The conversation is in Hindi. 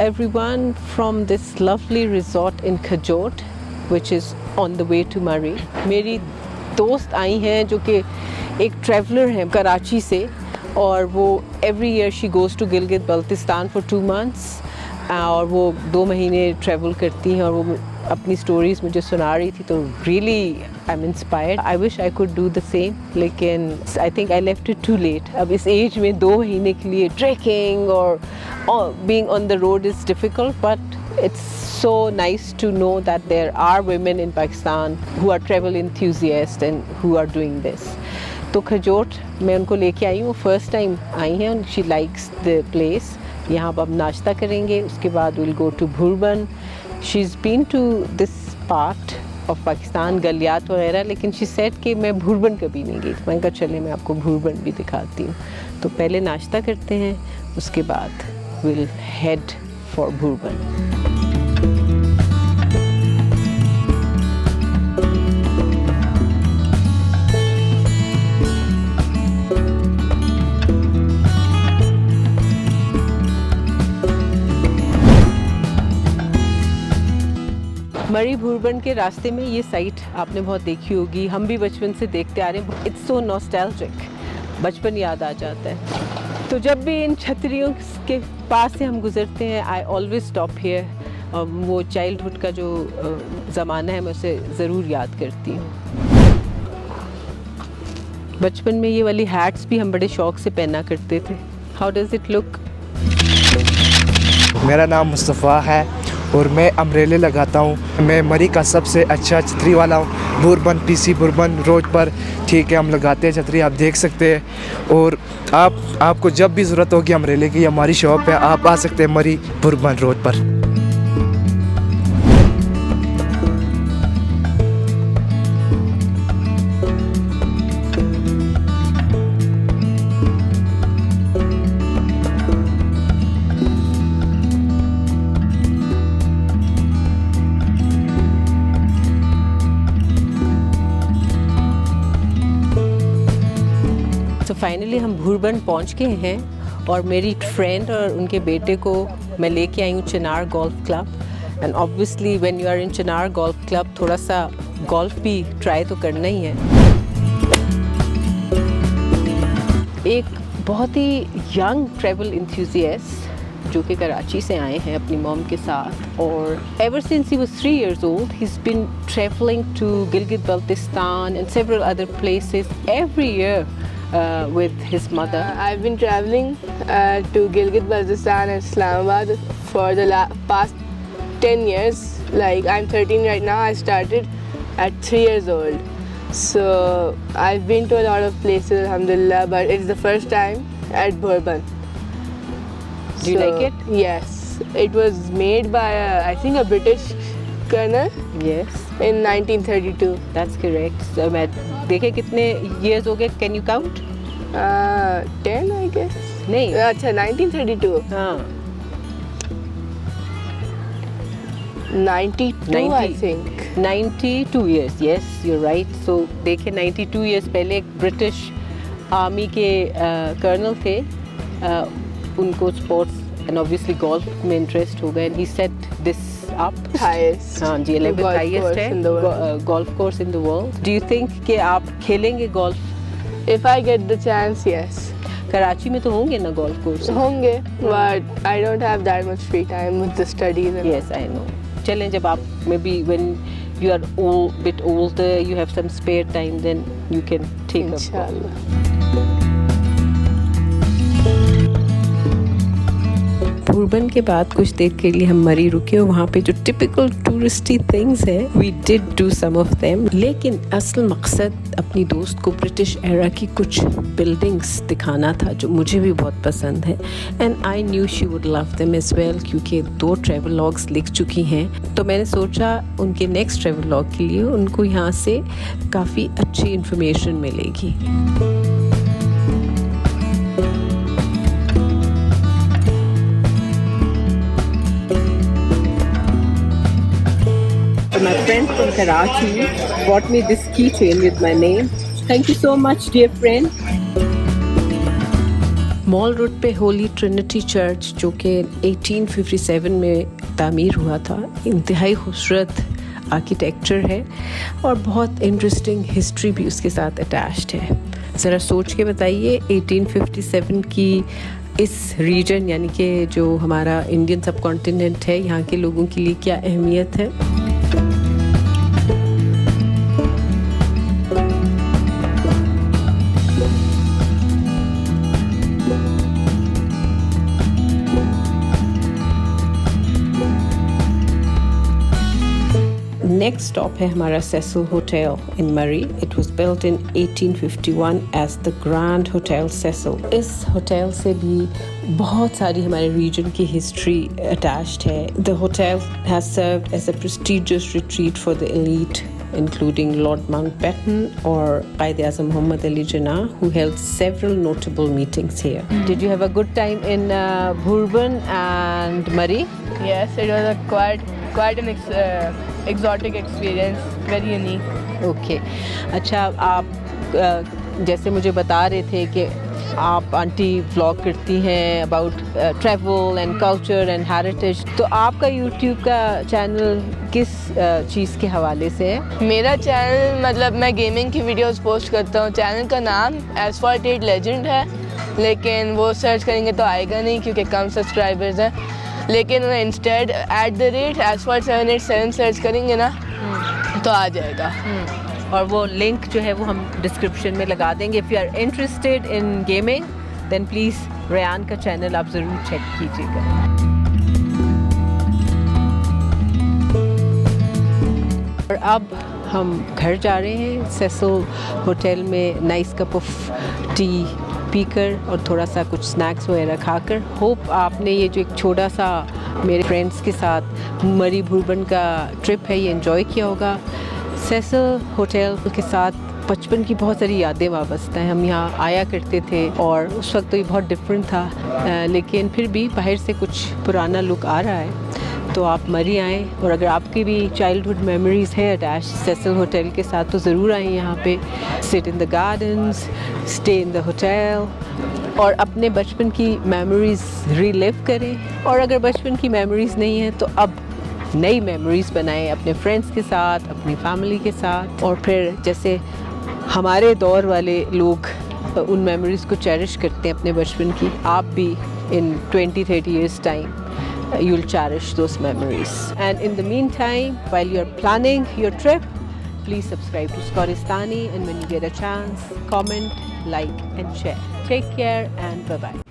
everyone from this lovely resort in Khajot, which is on the way to Murree. मेरी दोस्त आई हैं जो कि एक ट्रैवलर हैं कराची से, और वो every year she goes to Gilgit Baltistan for 2 months, और वो 2 महीने ट्रैवल करती हैं और वो अपनी स्टोरीज़ मुझे सुना रही थी, तो really I am inspired. I wish I could do the same, लेकिन I think I left it too late. अब इस एज में 2 महीने के लिए ट्रैकिंग और being on the road is difficult, but it's so nice to know that there are women in Pakistan who are travel enthusiasts and who are doing this. तो खजोट मैं उनको लेके आई हूँ, फर्स्ट टाइम आई हैं. She likes the place. यहाँ अब नाश्ता करेंगे, उसके बाद will go to Bhurban. She is been to this part of Pakistan, Galiyat वगैरह, लेकिन शी सेड कि मैं भूरबन कभी नहीं गई. मैंने कहा चले मैं आपको भूरबन भी दिखाती हूँ. तो पहले नाश्ता करते हैं, उसके बाद विल हेड फॉर भूरबन. मरी भूरबन के रास्ते में ये साइट आपने बहुत देखी होगी, हम भी बचपन से देखते आ रहे हैं. इट्स सो नॉस्टैल्जिक, बचपन याद आ जाता है. तो जब भी इन छतरियों के पास से हम गुजरते हैं, आई ऑलवेज स्टॉप हियर. वो चाइल्डहुड का जो ज़माना है मैं उसे ज़रूर याद करती हूँ. बचपन में ये वाली हैट्स भी हम बड़े शौक़ से पहना करते थे. How does it look? मेरा नाम मुस्तफ़ा है और मैं अम्ब्रेले लगाता हूँ. मैं मरी का सबसे अच्छा छतरी वाला हूँ. भूरबन पीसी भूरबन रोड पर ठीक है हम लगाते हैं छतरी, आप देख सकते हैं. और आपको जब भी ज़रूरत होगी अम्ब्रेले की, हमारी शॉप है, आप आ सकते हैं मरी भूरबन रोड पर. तो फाइनली हम भूरबन पहुंच गए हैं और मेरी फ्रेंड और उनके बेटे को मैं लेके आई हूँ Chinar golf club. And obviously when you are in Chinar golf club थोड़ा सा गोल्फ भी ट्राई तो करना ही है. एक बहुत ही यंग ट्रैवल इंथ्यूजियास्ट जो कि कराची से आए हैं अपनी मॉम के साथ, और ever since he was 3 years old he's been traveling to Gilgit Baltistan and several other places every year with his mother. I've been traveling to Gilgit Baltistan and Islamabad for the past 10 years. Like I'm 13 right now. I started at 3 years old. So I've been to a lot of places, alhamdulillah, but it's the first time at Bourbon. Do you like it? Yes. It was made by I think a British colonel. Yes. In 1932. That's correct. So मैं देखे कितने years हो गए? Can you count? 10 I guess. नहीं. अच्छा 1932. हाँ. 92 I think. 92 years. Yes, you're right. So देखे 92 years पहले एक British Army के colonel थे. उनको sports and obviously golf में interest हो गए. And he set this up. Highest. हाँ जी, 11th highest है golf course in the world. Do you think कि आप खेलेंगे golf? If I get the chance, yes. Karachi में तो होंगे ना golf course? होंगे, but I don't have that much free time with the studies and Yes, I know. चलें जब आप maybe when you are bit older, you have some spare time, then you can take up golf. Inshallah. Bhurban के बाद कुछ देर के लिए हम मरी रुके और वहाँ पे जो टिपिकल टूरिस्टी थिंग्स हैं we did do some of them. लेकिन असल मकसद अपनी दोस्त को ब्रिटिश एरा की कुछ बिल्डिंग्स दिखाना था जो मुझे भी बहुत पसंद है. And I knew she would love them as well, क्योंकि 2 ट्रैवलॉग्स लिख चुकी हैं. तो मैंने सोचा उनके नेक्स्ट ट्रैवलॉग के लिए उनको यहाँ से काफ़ी अच्छी इन्फॉर्मेशन मिलेगी. My friend from Karachi bought me this keychain with my name. Thank you so much, dear friend. Mall road पे होली ट्रिनिटी चर्च जो कि 1857 में तामीर हुआ था, इंतहाई खूबसूरत आर्किटेक्चर है और बहुत इंटरेस्टिंग हिस्ट्री भी उसके साथ अटैच्ड है। ज़रा सोच के बताइए 1857 की इस रीजन यानी कि जो हमारा इंडियन सब कॉन्टिनेंट है, यहाँ के लोगों के लिए क्या अहमियत है। नेक्स्ट स्टॉप है हमारा Cecil hotel in Murree. It was built in 1851 as the grand hotel Cecil. इस होटल से भी बहुत सारी हमारे रीजन की हिस्ट्री अटैच्ड है। The hotel has served as a prestigious retreat for the elite including Lord Mountbatten or Qaid-e-Azam Muhammad Ali Jinnah, who held several notable meetings here. Did you have a good time in Bourbon and Murray? Yes, it was a quite an exotic experience, very unique. Okay. अच्छा, आप जैसे मुझे बता रहे थे कि आप आंटी व्लॉग करती हैं about travel and culture and heritage, तो आपका यूट्यूब का चैनल किस चीज़ के हवाले से है? मेरा चैनल मतलब मैं गेमिंग की वीडियोस पोस्ट करता हूँ। चैनल का नाम एसफॉल्ट 8 लेजेंड है, लेकिन वो सर्च करेंगे तो आएगा नहीं क्योंकि कम सब्सक्राइबर्स हैं। लेकिन इंस्टेड @asphalt787 सर्च करेंगे ना तो आ जाएगा। और वो लिंक जो है वो हम डिस्क्रिप्शन में लगा देंगे। If you are interested in gaming then please Rayan का चैनल आप ज़रूर चेक कीजिएगा। और अब हम घर जा रहे हैं सेसिल होटल में नाइस कप ऑफ टी पीकर और थोड़ा सा कुछ स्नैक्स वगैरह खाकर। होप आपने ये जो एक छोटा सा मेरे फ्रेंड्स के साथ मरी बुर्बन का ट्रिप है ये एंजॉय किया होगा। सेसिल होटल के साथ बचपन की बहुत सारी यादें वाबस्ता हैं। हम यहाँ आया करते थे और उस वक्त तो ये बहुत डिफरेंट था, लेकिन फिर भी बाहर से कुछ पुराना लुक आ रहा है। तो आप मरी आएँ और अगर आपकी भी चाइल्डहुड मेमोरीज़ हैं अटैच सेसिल होटल के साथ तो ज़रूर आएँ यहाँ पे। Sit in the gardens, stay in the hotel और अपने बचपन की मेमोरीज़ रीलिव करें। और अगर बचपन की मेमोरीज़ नहीं हैं तो अब नई मेमोरीज़ बनाएं अपने फ्रेंड्स के साथ, अपनी फैमिली के साथ। और फिर जैसे हमारे दौर वाले लोग उन मेमोरीज़ को चेरिश करते हैं अपने बचपन की, आप भी इन 20-30 years time you'll cherish those memories. And in the meantime, while you're planning your trip, please subscribe to Scoristani, and when you get a chance, comment, like and share. Take care and bye-bye.